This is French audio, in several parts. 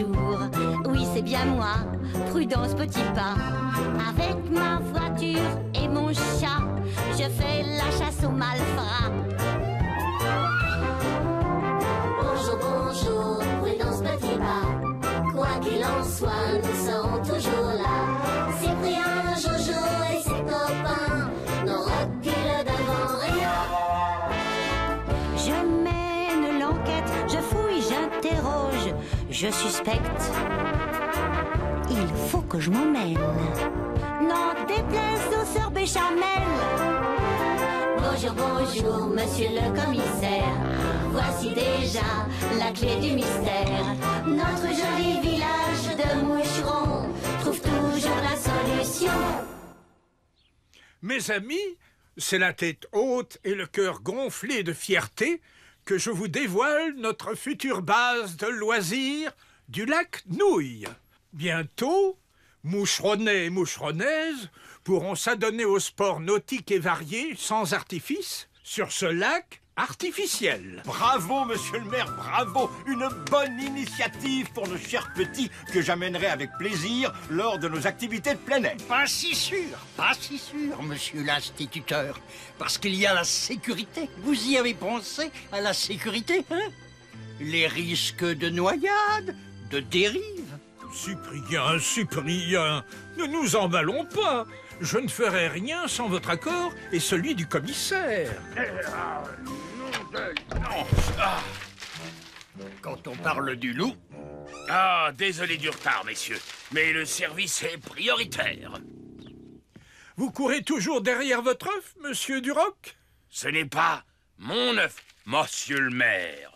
bonjour. Oui, c'est bien moi, Prudence Petit Pas. Avec ma voiture et mon chat, je fais la chasse aux malfrats. Bonjour, bonjour, Prudence Petit Pas. Quoi qu'il en soit, nous serons toujours là. Cyprien, Jojo et ses copains ne reculent devant rien. Je mène l'enquête, je fouille, j'interroge, je suspecte. Il faut que je m'en mêle. N'en déplaise aux sœurs Béchamel. Bonjour, bonjour, monsieur le commissaire. Voici déjà la clé du mystère. Notre joli village de moucherons trouve toujours la solution. Mes amis, c'est la tête haute et le cœur gonflé de fierté que je vous dévoile notre future base de loisirs du lac Nouille. Bientôt, moucheronnais et moucheronnaises pourront s'adonner aux sports nautiques et variés sans artifice sur ce lac artificiel. Bravo, monsieur le maire, bravo! Une bonne initiative pour nos chers petits que j'amènerai avec plaisir lors de nos activités de plein air. Pas si sûr, monsieur l'instituteur. Parce qu'il y a la sécurité. Vous y avez pensé à la sécurité, hein? Les risques de noyade, de dérive. Cyprien, Cyprien, ne nous emballons pas. Je ne ferai rien sans votre accord et celui du commissaire. Quand on parle du loup... Ah, désolé du retard, messieurs, mais le service est prioritaire. Vous courez toujours derrière votre œuf, monsieur Duroc? Ce n'est pas mon œuf, monsieur le maire,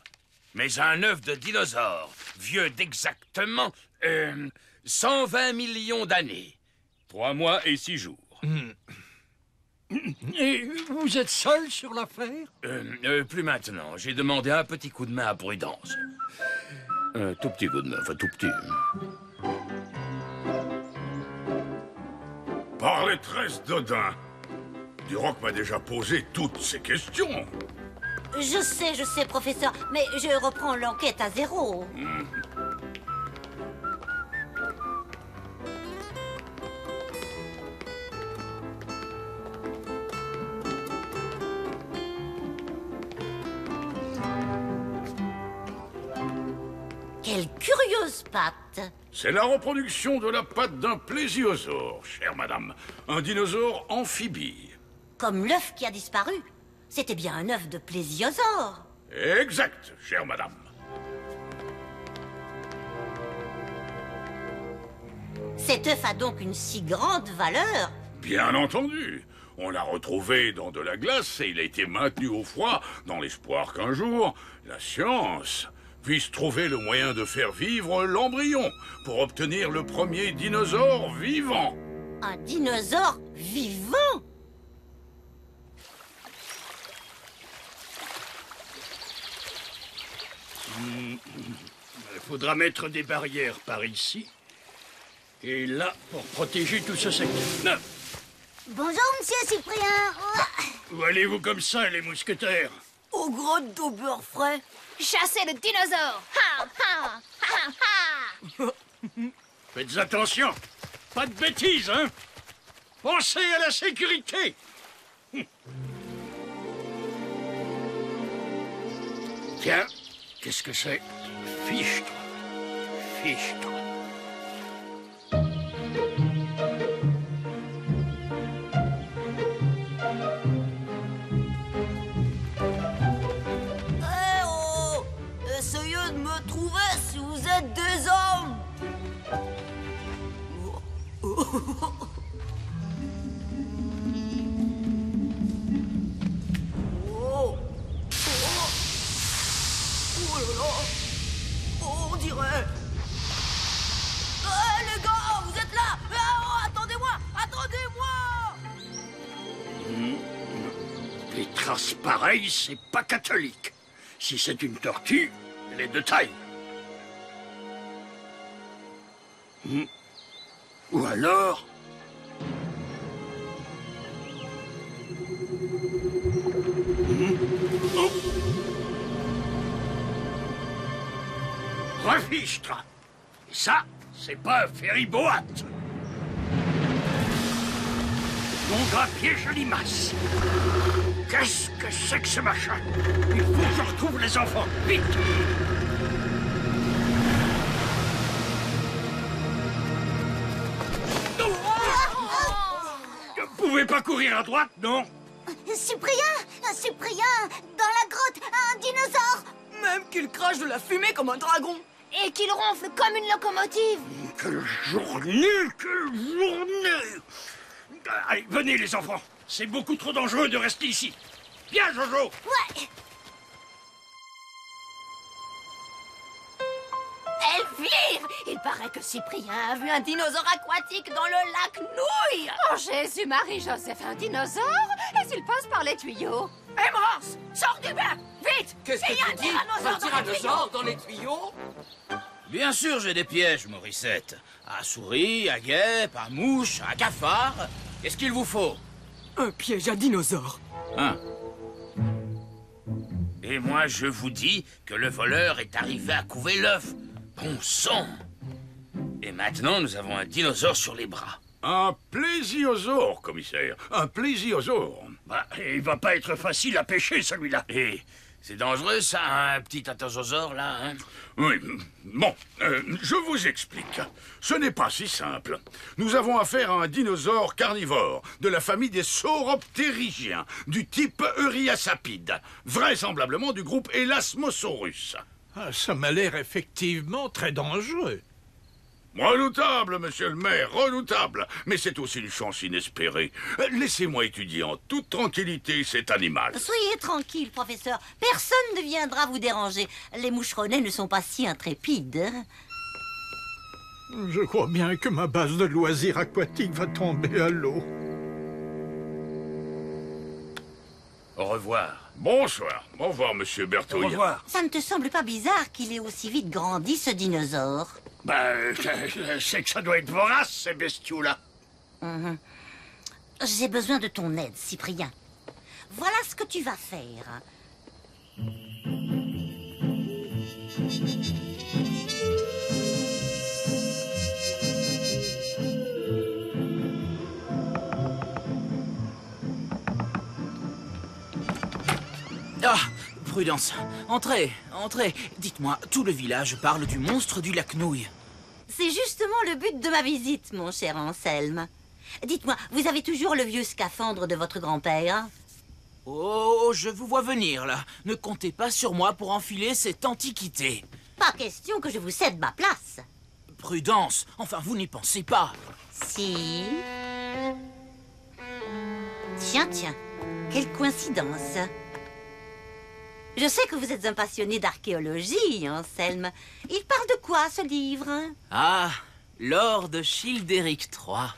mais un œuf de dinosaure, vieux d'exactement 120 millions d'années. 3 mois et 6 jours. Et vous êtes seul sur l'affaire? Plus maintenant. J'ai demandé un petit coup de main à Prudence. Un tout petit coup de main, enfin tout petit. Par les tresses d'Odin, Duroc m'a déjà posé toutes ces questions. Je sais, professeur, mais je reprends l'enquête à zéro. Quelle curieuse patte! C'est la reproduction de la patte d'un plésiosaure, chère madame. Un dinosaure amphibie. Comme l'œuf qui a disparu. C'était bien un œuf de plésiosaure. Exact, chère madame. Cet œuf a donc une si grande valeur? Bien entendu. On l'a retrouvé dans de la glace et il a été maintenu au froid dans l'espoir qu'un jour, la science puisse trouver le moyen de faire vivre l'embryon pour obtenir le premier dinosaure vivant. Un dinosaure vivant? Il faudra mettre des barrières par ici. Et là, pour protéger tout ce secteur. Bonjour, monsieur Cyprien. Où allez-vous comme ça, les mousquetaires? Aux grottes d'eau beurre frais. Chasser le dinosaure. Ha, ha, ha, ha. Faites attention. Pas de bêtises, hein? Pensez à la sécurité. Tiens, qu'est-ce que c'est? Fichtre. Fichtre. Essayez de me trouver si vous êtes des hommes. Oh là là. On dirait. Les gars, vous êtes là. Attendez-moi. Des traces pareilles, c'est pas catholique. Si c'est une tortue, elle est de taille. Ou alors... Oh. Refichtre. Ça, c'est pas un ferry-boat. Mon gars piège à limace. Qu'est-ce que c'est que ce machin? Il faut que je retrouve les enfants, vite! Vous pouvez pas courir à droite, non? Cyprien! Cyprien! Dans la grotte, un dinosaure! Même qu'il crache de la fumée comme un dragon. Et qu'il ronfle comme une locomotive. Quelle journée! Quelle journée! Allez, venez les enfants. C'est beaucoup trop dangereux de rester ici. Viens, Jojo! Ouais. Elles vivent! Il paraît que Cyprien a vu un dinosaure aquatique dans le lac Nouille. Oh Jésus-Marie, Joseph, un dinosaure? Et s'il passe par les tuyaux? Morse, sors du bain! Vite! Qu'est-ce que Il y a tu un dis? Un tyrannosaure dans les tuyaux? Bien sûr, j'ai des pièges, Morissette. À souris, à guêpe, à mouche, à cafard. Qu'est-ce qu'il vous faut? Un piège à dinosaure. Hein? Et moi, je vous dis que le voleur est arrivé à couver l'œuf. Bon sang! Et maintenant, nous avons un dinosaure sur les bras. Un plésiosaure, commissaire. Un plésiosaure. Bah, il va pas être facile à pêcher, celui-là. Et c'est dangereux, ça, un petit attosaure, là, hein? Oui. Bon, je vous explique. Ce n'est pas si simple. Nous avons affaire à un dinosaure carnivore de la famille des sauroptérygiens, du type Euryasapide, vraisemblablement du groupe Elasmosaurus. Ah, ça m'a l'air effectivement très dangereux. Redoutable, monsieur le maire, redoutable. Mais c'est aussi une chance inespérée. Laissez-moi étudier en toute tranquillité cet animal. Soyez tranquille, professeur. Personne ne viendra vous déranger. Les moucheronnets ne sont pas si intrépides. Je crois bien que ma base de loisirs aquatiques va tomber à l'eau. Au revoir. Bonsoir. Au revoir, monsieur Au Bertouille. revoir. Ça ne te semble pas bizarre qu'il ait aussi vite grandi, ce dinosaure? Bah, c'est que ça doit être vorace, ces bestiaux-là. J'ai besoin de ton aide, Cyprien. Voilà ce que tu vas faire. Ah, Prudence. Entrez, entrez. Dites-moi, tout le village parle du monstre du lac Nouille. C'est justement le but de ma visite, mon cher Anselme. Dites-moi, vous avez toujours le vieux scaphandre de votre grand-père? Oh, je vous vois venir, là. Ne comptez pas sur moi pour enfiler cette antiquité. Pas question que je vous cède ma place. Prudence, enfin, vous n'y pensez pas. Si... Tiens, tiens, quelle coïncidence. Je sais que vous êtes un passionné d'archéologie, Anselme. Il parle de quoi, ce livre? Ah, Lord Childéric III.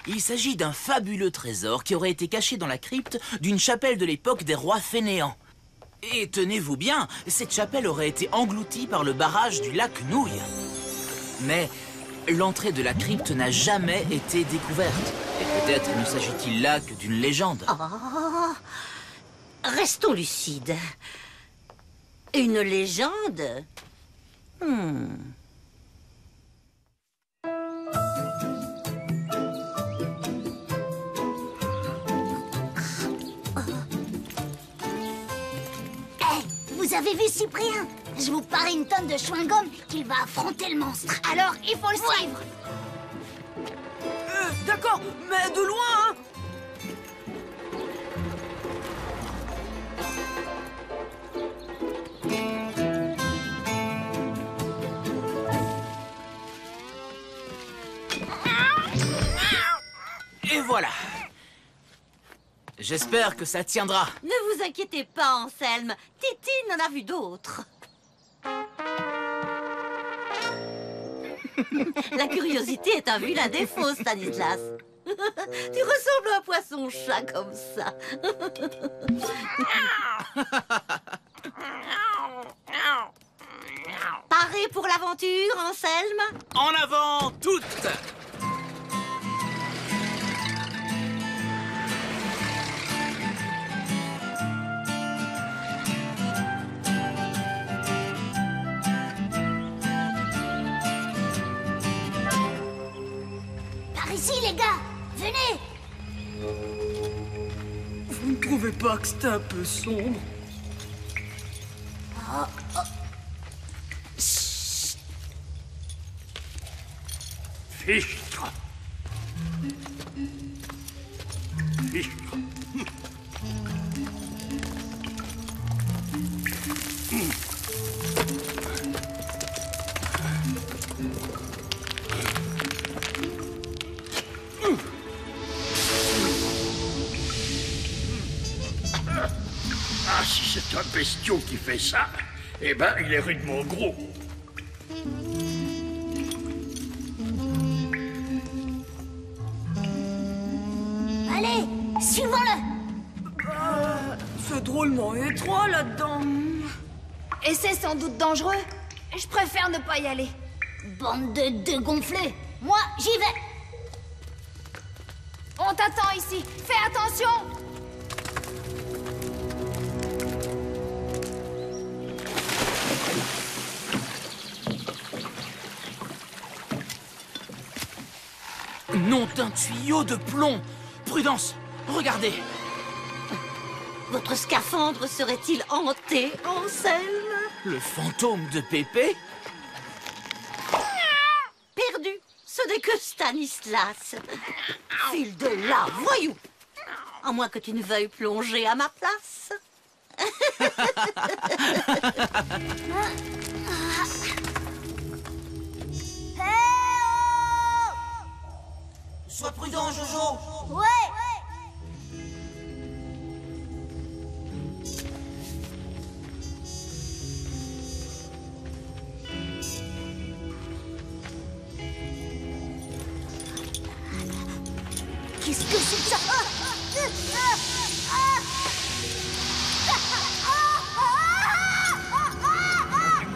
Il s'agit d'un fabuleux trésor qui aurait été caché dans la crypte d'une chapelle de l'époque des rois fainéants. Et tenez-vous bien, cette chapelle aurait été engloutie par le barrage du lac Nouille. Mais l'entrée de la crypte n'a jamais été découverte. Et peut-être ne s'agit-il là que d'une légende. Oh, restons lucides. Une légende? Vous avez vu Cyprien? Je vous parie une tonne de chewing-gum qu'il va affronter le monstre. Alors, il faut le suivre. D'accord, mais de loin, hein. Et voilà. J'espère que ça tiendra. Ne vous inquiétez pas, Anselme. Titi en a vu d'autres. La curiosité est un vilain défaut, Stanislas. Tu ressembles à un poisson-chat comme ça. Paré pour l'aventure, Anselme? En avant, toutes! trouvez pas que c'était un peu sombre? Fichtre. Fichtre. Ah, si c'est un bestiau qui fait ça, eh ben, il est rudement gros. Allez, suivons-le. C'est drôlement étroit là-dedans. Et c'est sans doute dangereux. Je préfère ne pas y aller. Bande de deux gonflés. Moi, j'y vais. On t'attend ici. Fais attention. Nom d'un tuyau de plomb. Prudence, regardez. Votre scaphandre serait-il hanté, Anselme? Le fantôme de Pépé? Perdu. Ce n'est que Stanislas. File de là, voyou. À moins que tu ne veuilles plonger à ma place. Sois prudent, Jojo. Ouais. Qu'est-ce que c'est que ça?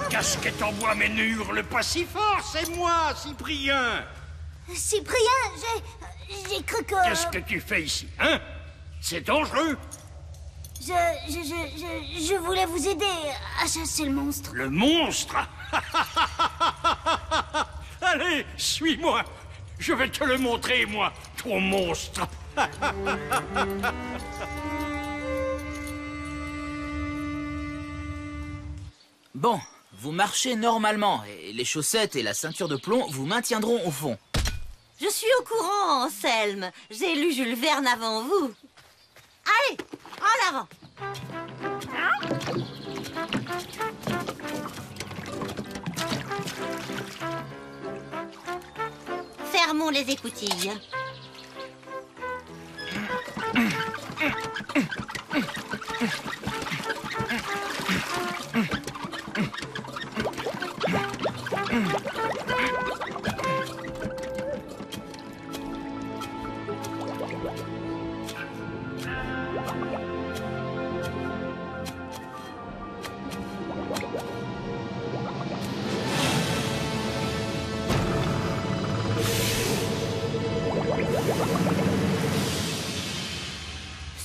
Casquette en bois, mais ne hurle pas si fort, c'est moi, Cyprien. Cyprien, j'ai cru que... Qu'est-ce que tu fais ici, hein? C'est dangereux. Je voulais vous aider à chasser le monstre. Le monstre? Allez, suis-moi. Je vais te le montrer, moi, ton monstre. Bon, vous marchez normalement, et les chaussettes et la ceinture de plomb vous maintiendront au fond. Je suis au courant, Anselme. J'ai lu Jules Verne avant vous. Allez, en avant. Fermons les écoutilles.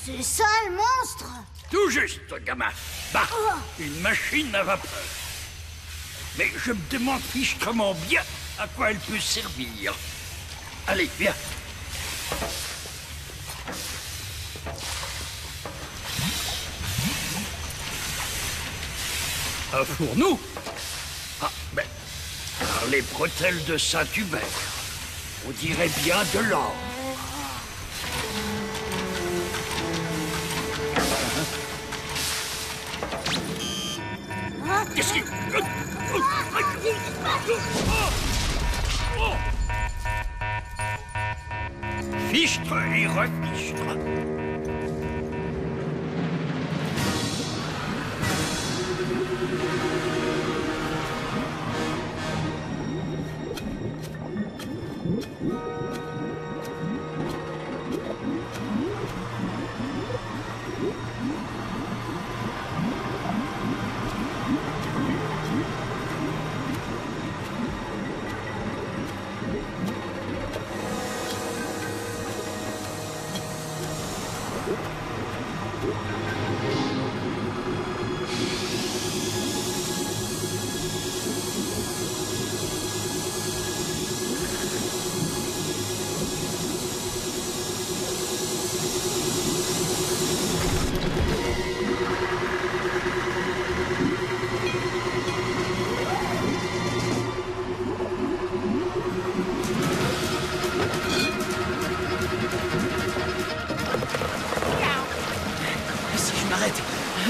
C'est ça, le monstre? Tout juste, gamin. Bah, une machine à vapeur. Mais je me demande fichtrement bien à quoi elle peut servir. Allez, viens. Un fourneau? Ah, ben, par les bretelles de Saint-Hubert. On dirait bien de l'or. Qu'est-ce qui... Fichtre et refichtre.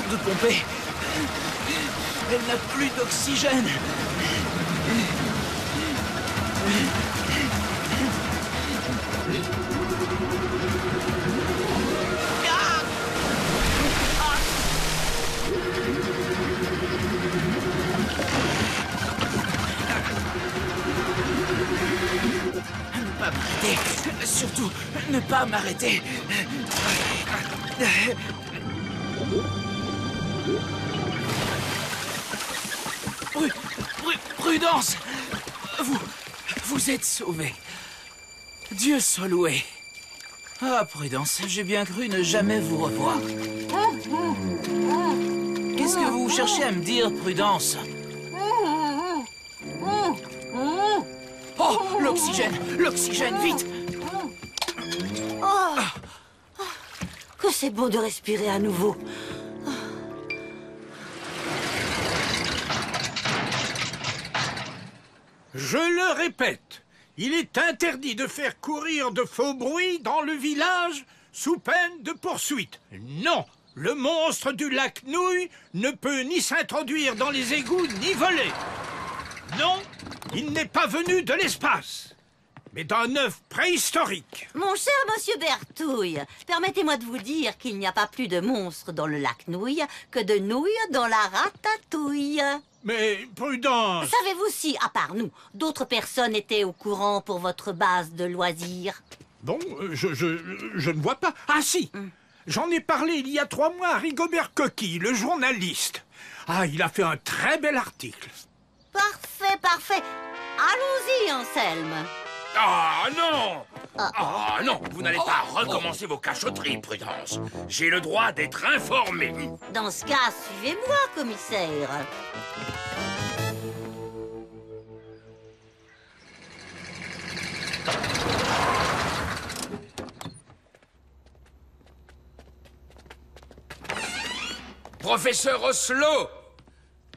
de pomper. Elle n'a plus d'oxygène. Ne pas m'arrêter. Surtout, ne pas m'arrêter. Prudence! Vous êtes sauvé. Dieu soit loué. Ah, Prudence, j'ai bien cru ne jamais vous revoir. Qu'est-ce que vous cherchez à me dire, Prudence? Oh, l'oxygène, vite! Oh, que c'est bon de respirer à nouveau. Je le répète, il est interdit de faire courir de faux bruits dans le village sous peine de poursuite. Non, le monstre du lac Nouille ne peut ni s'introduire dans les égouts ni voler. Non, il n'est pas venu de l'espace, mais d'un œuf préhistorique. Mon cher monsieur Bertouille, permettez-moi de vous dire qu'il n'y a pas plus de monstres dans le lac Nouille que de nouilles dans la ratatouille. Mais, Prudence... Savez-vous si, à part nous, d'autres personnes étaient au courant pour votre base de loisirs? Bon, je ne vois pas. Ah si, j'en ai parlé il y a 3 mois à Rigobert Coquille, le journaliste. Ah, il a fait un très bel article. Parfait, parfait. Allons-y, Anselme. Ah non! Ah non, vous n'allez pas recommencer vos cachotteries, Prudence. J'ai le droit d'être informé. Dans ce cas, suivez-moi, commissaire. Professeur Oslo,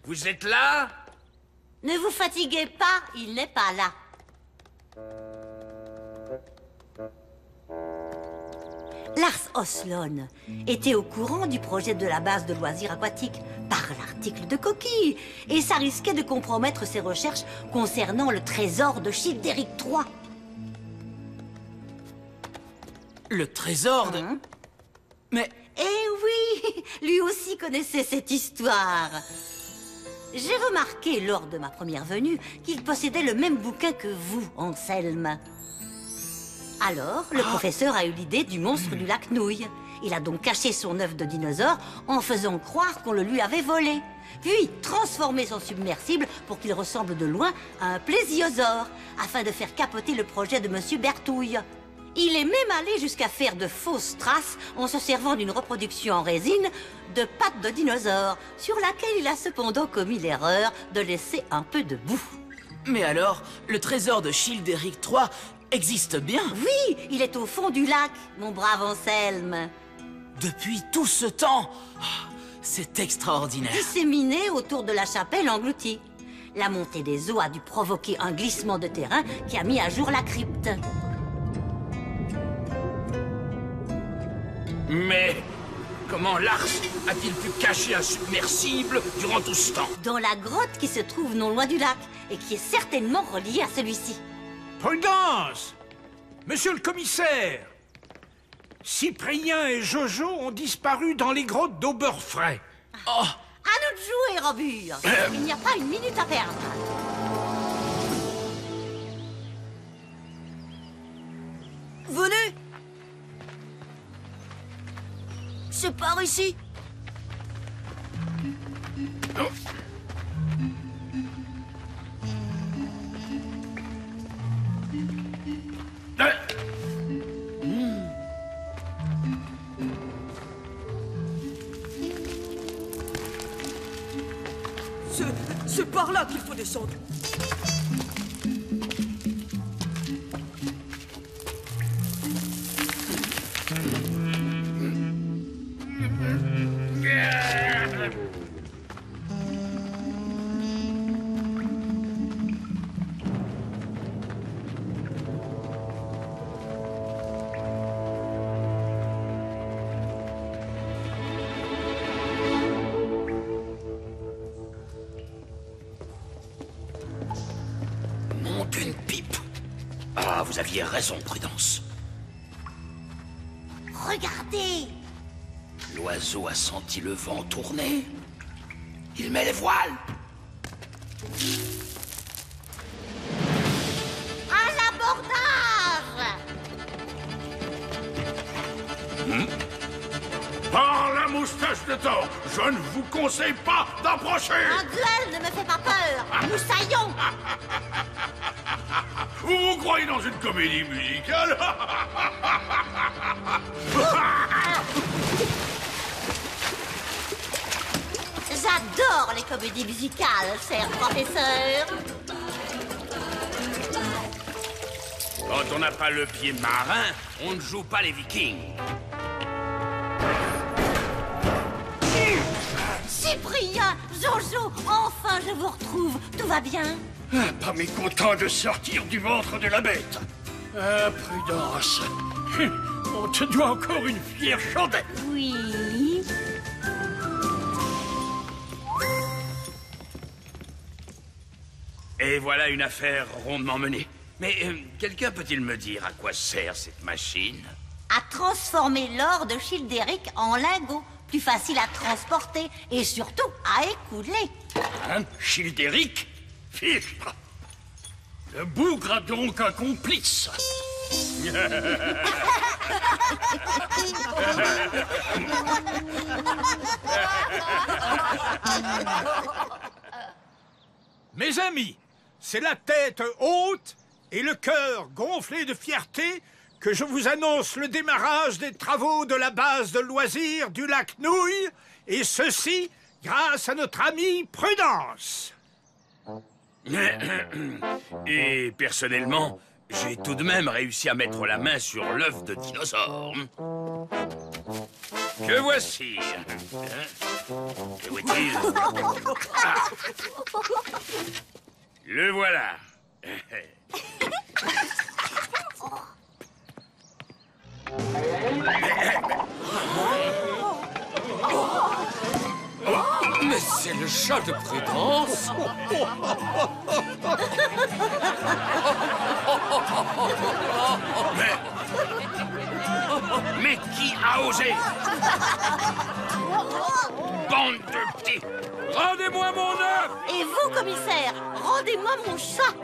vous êtes là? Ne vous fatiguez pas, il n'est pas là. Lars Oslon était au courant du projet de la base de loisirs aquatiques par l'article de Coquille, et ça risquait de compromettre ses recherches concernant le trésor de Childéric III. Le trésor de... Mais... Eh oui, lui aussi connaissait cette histoire. J'ai remarqué lors de ma première venue qu'il possédait le même bouquin que vous, Anselme. Alors, le professeur a eu l'idée du monstre du lac Nouille. Il a donc caché son œuf de dinosaure en faisant croire qu'on le lui avait volé. Puis transformé son submersible pour qu'il ressemble de loin à un plésiosaure, afin de faire capoter le projet de Monsieur Bertouille. Il est même allé jusqu'à faire de fausses traces en se servant d'une reproduction en résine de pattes de dinosaure, sur laquelle il a cependant commis l'erreur de laisser un peu de boue. Mais alors, le trésor de Childéric III existe bien? Oui, il est au fond du lac, mon brave Anselme. Depuis tout ce temps? C'est extraordinaire. Disséminé autour de la chapelle engloutie. La montée des eaux a dû provoquer un glissement de terrain qui a mis à jour la crypte. Mais comment Lars a-t-il pu cacher un submersible durant tout ce temps? Dans la grotte qui se trouve non loin du lac et qui est certainement reliée à celui-ci. Prudence! Monsieur le commissaire! Cyprien et Jojo ont disparu dans les grottes d'Auberfray. Oh. À nous de jouer, Robur. Il n'y a pas une minute à perdre. Venez! C'est par ici. C'est par là qu'il faut descendre. vous aviez raison, Prudence. Regardez! L'oiseau a senti le vent tourner. Il met les voiles. À l'abordage! Par la moustache de Thor, je ne vous conseille pas d'approcher. Un duel ne me fait pas peur! Moussaillon! Vous vous croyez dans une comédie musicale? J'adore les comédies musicales, cher professeur. Quand on n'a pas le pied marin, on ne joue pas les Vikings. Cyprien, Jojo, enfin je vous retrouve. Tout va bien? Pas mécontent de sortir du ventre de la bête. Ah, Prudence. On te doit encore une fière chandelle. Oui. Et voilà une affaire rondement menée. Mais quelqu'un peut-il me dire à quoi sert cette machine? À transformer l'or de Childéric en lingots. Plus facile à transporter et surtout à écouler. Hein, Childéric? Fichtre. Le bougre a donc un complice. Mes amis, c'est la tête haute et le cœur gonflé de fierté que je vous annonce le démarrage des travaux de la base de loisirs du lac Nouille, et ceci grâce à notre amie Prudence. Et personnellement, j'ai tout de même réussi à mettre la main sur l'œuf de dinosaure. Que voici. Que où est-il? Ah. Le voilà. Mais c'est le chat de Prudence. Mais qui a osé? Bande de petits! Rendez-moi mon œuf! Et vous, commissaire, rendez-moi mon chat.